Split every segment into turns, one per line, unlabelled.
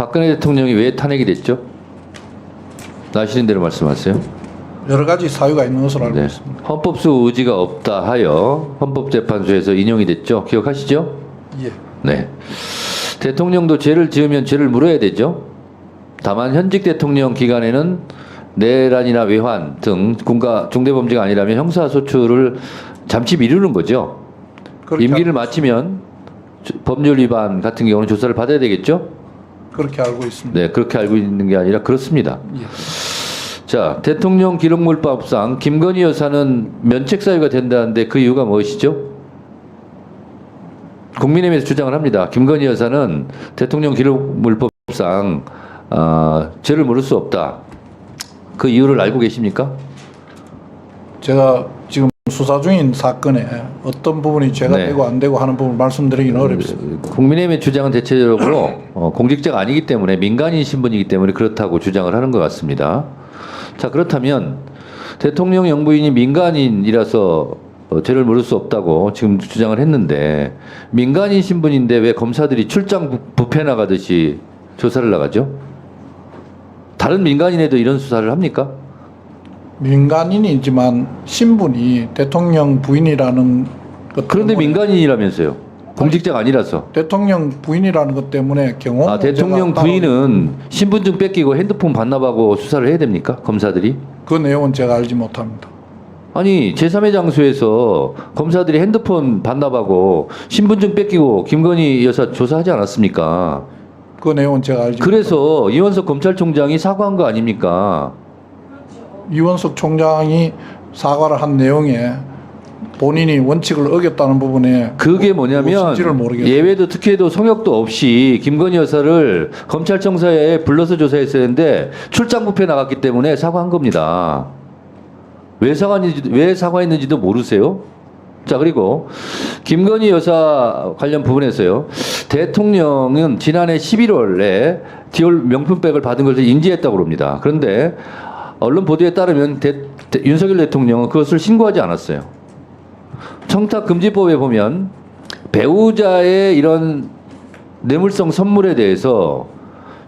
박근혜 대통령이 왜 탄핵이 됐죠? 아시는 대로 말씀하세요.
여러 가지 사유가 있는 것으로 알고
네.
있습니다.
헌법수 의지가 없다 하여 헌법재판소에서 인용이 됐죠. 기억하시죠?
예.
네. 대통령도 죄를 지으면 죄를 물어야 되죠. 다만 현직 대통령 기간에는 내란이나 외환 등 군가 중대범죄가 아니라면 형사소추를 잠시 미루는 거죠. 임기를 마치면 법률 위반 같은 경우는 조사를 받아야 되겠죠.
그렇게 알고 있습니다.
네, 그렇게 알고 있는 게 아니라 그렇습니다.
예.
자, 대통령 기록물법상 김건희 여사는 면책 사유가 된다는데 그 이유가 무엇이죠? 국민의힘에서 주장을 합니다. 김건희 여사는 대통령 기록물법상 죄를 물을 수 없다. 그 이유를 알고 계십니까?
제가 지금 수사 중인 사건에 어떤 부분이 죄가
네.
되고 안 되고 하는 부분을 말씀드리기는 어렵습니다.
국민의힘의 주장은 대체적으로 공직자가 아니기 때문에 민간인 신분이기 때문에 그렇다고 주장을 하는 것 같습니다. 자, 그렇다면 대통령 영부인이 민간인이라서 죄를 물을 수 없다고 지금 주장을 했는데 민간인 신분인데 왜 검사들이 출장 뷔페 나가듯이 조사를 나가죠? 다른 민간인에도 이런 수사를 합니까?
민간인이지만 신분이 대통령 부인이라는 것
그런데
때문에
민간인이라면서요. 공직자가 아니라서.
대통령 부인이라는 것 때문에 경호
대통령 부인은 신분증 뺏기고 핸드폰 반납하고 수사를 해야 됩니까? 검사들이?
그 내용은 제가 알지 못합니다.
아니 제3의 장소에서 검사들이 핸드폰 반납하고 신분증 뺏기고 김건희 여사 조사하지 않았습니까?
그 내용은 제가 알지
그래서 이원석 검찰총장이 사과한 거 아닙니까?
이원석 총장이 사과를 한 내용에 본인이 원칙을 어겼다는 부분에
그게 뭐냐면
무엇인지를 모르겠어요.
예외도 특혜도 성역도 없이 김건희 여사를 검찰청사에 불러서 조사했어야 했는데 출장 뷔페 나갔기 때문에 사과한 겁니다. 왜 사과했는지도 모르세요? 자, 그리고 김건희 여사 관련 부분에서요. 대통령은 지난해 11월에 디올 명품백을 받은 것을 인지했다고 합니다. 그런데 언론 보도에 따르면 윤석열 대통령은 그것을 신고하지 않았어요. 청탁금지법에 보면 배우자의 이런 뇌물성 선물에 대해서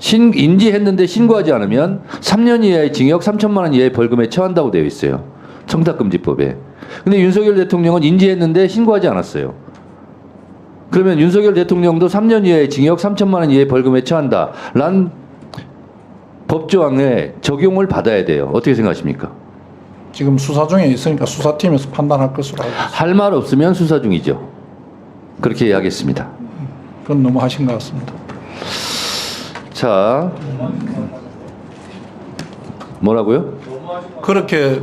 인지했는데 신고하지 않으면 3년 이하의 징역 3천만 원 이하의 벌금에 처한다고 되어 있어요. 청탁금지법에. 근데 윤석열 대통령은 인지했는데 신고하지 않았어요. 그러면 윤석열 대통령도 3년 이하의 징역 3천만 원 이하의 벌금에 처한다. 란 법조항에 적용을 받아야 돼요. 어떻게 생각하십니까?
지금 수사 중에 있으니까 수사팀에서 판단할 것으로 알고 있습니다.
할 말 없으면 수사 중이죠. 그렇게 이야기했습니다.
그건 너무 하신 것 같습니다.
자, 뭐라고요?
그렇게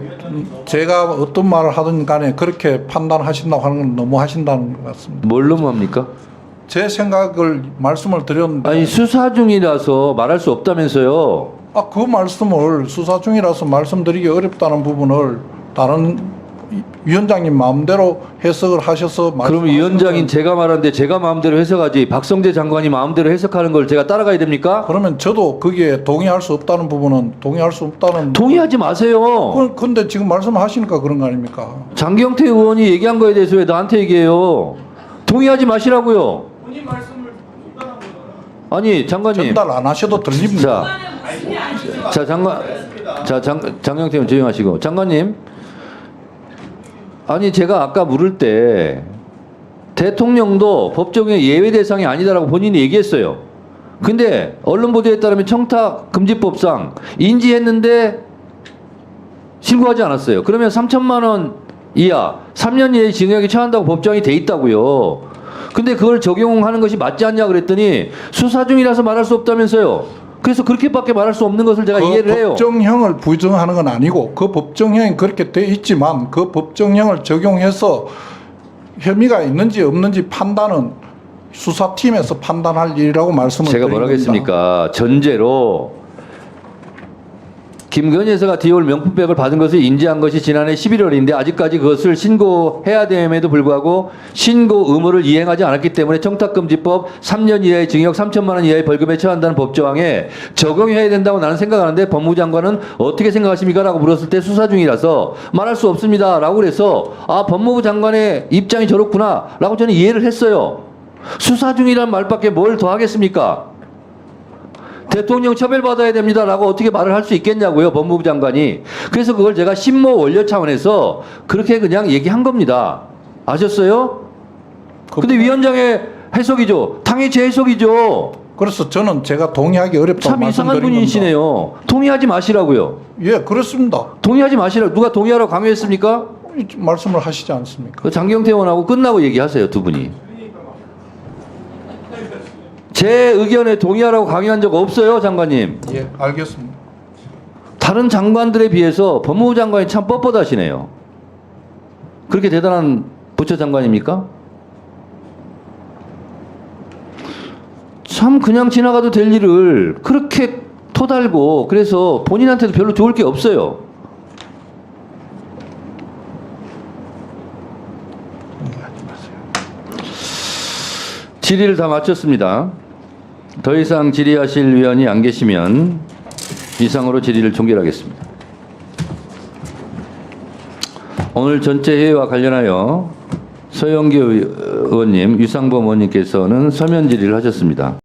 제가 어떤 말을 하든 간에 그렇게 판단하신다고 하는 건 너무 하신다는 것 같습니다.
뭘 너무합니까?
제 생각을 말씀을 드렸는데
아니 수사 중이라서 말할 수 없다면서요.
그 말씀을 수사 중이라서 말씀드리기 어렵다는 부분을 다른 위원장님 마음대로 해석을 하셔서
그럼 위원장인 제가 말하는데 제가 마음대로 해석하지 박성재 장관이 마음대로 해석하는 걸 제가 따라가야 됩니까?
그러면 저도 거기에 동의할 수 없다는 부분은 동의할 수 없다는
동의하지 마세요.
근데 지금 말씀하시니까 그런 거 아닙니까?
장경태 의원이 얘기한 거에 대해서 왜 나한테 얘기해요? 동의하지 마시라고요.
본인 말씀을 중단한 거잖아요.
아니 장관님.
전달 안 하셔도 들립니다.
장경태 의원 조용하시고. 장관님. 아니 제가 아까 물을 때 대통령도 법정의 예외 대상이 아니다라고 본인이 얘기했어요. 근데 언론 보도에 따르면 청탁금지법상 인지했는데 신고하지 않았어요. 그러면 3천만 원 이하 3년 이하의 징역에 처한다고 법정이 돼 있다고요. 근데 그걸 적용하는 것이 맞지 않냐 그랬더니 수사 중이라서 말할 수 없다면서요. 그래서 그렇게밖에 말할 수 없는 것을 제가 이해를 해요.
법정형을 부정하는 건 아니고 그 법정형이 그렇게 돼 있지만 그 법정형을 적용해서 혐의가 있는지 없는지 판단은 수사팀에서 판단할 일이라고 말씀을
제가
드린
뭐라
겁니다.
하겠습니까? 전제로 김건희 여사가 디올 명품백을 받은 것을 인지한 것이 지난해 11월인데 아직까지 그것을 신고해야 됨에도 불구하고 신고 의무를 이행하지 않았기 때문에 청탁금지법 3년 이하의 징역 3천만 원 이하의 벌금에 처한다는 법조항에 적용해야 된다고 나는 생각하는데 법무부 장관은 어떻게 생각하십니까? 라고 물었을 때 수사 중이라서 말할 수 없습니다. 라고 그래서 법무부 장관의 입장이 저렇구나 라고 저는 이해를 했어요. 수사 중이란 말밖에 뭘 더 하겠습니까? 대통령 처벌받아야 됩니다라고 어떻게 말을 할 수 있겠냐고요, 법무부 장관이. 그래서 그걸 제가 신모 원료 차원에서 그렇게 그냥 얘기한 겁니다. 아셨어요? 근데 위원장의 해석이죠. 당연히 제 해석이죠.
그래서 저는 제가 동의하기 어렵다고
참 이상한
말씀드린
분이시네요. 동의하지 마시라고요.
겁니다. 예, 그렇습니다.
동의하지 마시라고. 누가 동의하라고 강요했습니까?
말씀을 하시지 않습니까?
그 장경태 의원하고 끝나고 얘기하세요, 두 분이. 제 의견에 동의하라고 강요한 적 없어요, 장관님.
예, 알겠습니다.
다른 장관들에 비해서 법무부 장관이 참 뻣뻣하시네요. 그렇게 대단한 부처 장관입니까? 참 그냥 지나가도 될 일을 그렇게 토달고 그래서 본인한테도 별로 좋을 게 없어요. 질의를 다 마쳤습니다. 더 이상 질의하실 위원이 안 계시면 이상으로 질의를 종결하겠습니다. 오늘 전체 회의와 관련하여 서영기 의원님, 유상범 의원님께서는 서면 질의를 하셨습니다.